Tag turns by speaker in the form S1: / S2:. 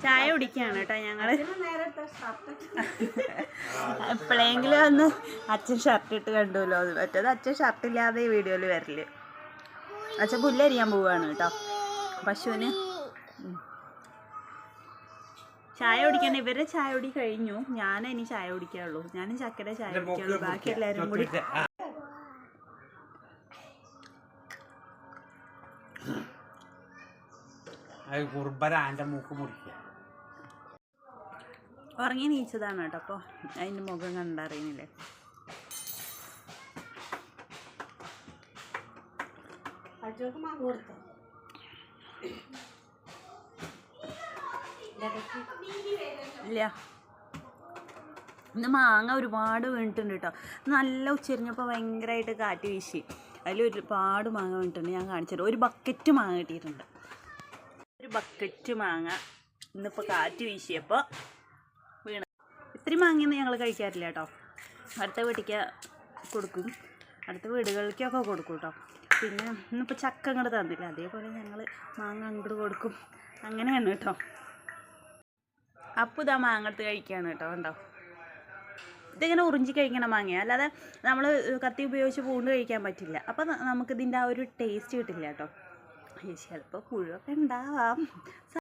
S1: ചായ കുടിക്കുകയാണ് കേട്ടോ ഞങ്ങള്. എപ്പോഴെങ്കിലും ഒന്ന് അച്ഛൻ ഷർട്ട് ഇട്ട് കണ്ടുല്ലോ. മറ്റേത് അച്ഛൻ ഷർട്ടില്ലാതെ ഈ വീഡിയോയിൽ വരല്. അച്ഛൻ പുല്ലരിയാൻ പോവുകയാണ് കേട്ടോ പശുവിന്. ചായ കുടിക്കാൻ ഇവരുടെ ചായ കുടി കഴിഞ്ഞു. ഞാൻ ഇനി ചായ കുടിക്കാനുള്ളൂ. ഞാനും ചക്കയുടെ ചായ കുടിക്കാനുള്ളൂ. ബാക്കി എല്ലാവരും കൂടി ഉറങ്ങി നീച്ചതാണ് കേട്ടോ. അപ്പോൾ അതിൻ്റെ മുഖം കണ്ടറിയുന്നില്ലേ. ഇല്ല, ഇന്ന് മാങ്ങ ഒരുപാട് വീണിട്ടുണ്ട് കേട്ടോ. നല്ല ഉച്ചരിഞ്ഞപ്പോൾ ഭയങ്കരമായിട്ട് കാറ്റ് വീശി. അതിൽ ഒരുപാട് മാങ്ങ വീണിട്ടുണ്ട്. ഞാൻ കാണിച്ചിട്ട് ഒരു ബക്കറ്റ് മാങ്ങ കിട്ടിയിട്ടുണ്ട്. ഒരു ബക്കറ്റ് മാങ്ങ ഇന്നിപ്പോൾ കാറ്റ് വീശിയപ്പോൾ വീണ്. ഇത്രയും മാങ്ങയൊന്നും ഞങ്ങൾ കഴിക്കാറില്ല കേട്ടോ. അടുത്ത വീട്ടിലേക്ക് കൊടുക്കും, അടുത്ത വീടുകളിലേക്കൊക്കെ കൊടുക്കും കേട്ടോ. പിന്നെ ഇന്നിപ്പോൾ ചക്ക അങ്ങോട്ട് തന്നില്ല, അതേപോലെ ഞങ്ങൾ മാങ്ങ അങ്ങോട്ട് കൊടുക്കും. അങ്ങനെയാണ് കേട്ടോ. അപ്പോൾ ഇതാ മാങ്ങ എടുത്ത് കഴിക്കുകയാണ് കേട്ടോ. കണ്ടോ, ഇതിങ്ങനെ ഉറിഞ്ചി കഴിക്കണ മാങ്ങയാണ്, അല്ലാതെ നമ്മൾ കത്തി ഉപയോഗിച്ച് പൂണ്ട് കഴിക്കാൻ പറ്റില്ല. അപ്പോൾ നമുക്കിതിൻ്റെ ആ ഒരു ടേസ്റ്റ് കിട്ടില്ല കേട്ടോ. ചിലപ്പോൾ പുഴുവൊക്കെ ഉണ്ടാവാം.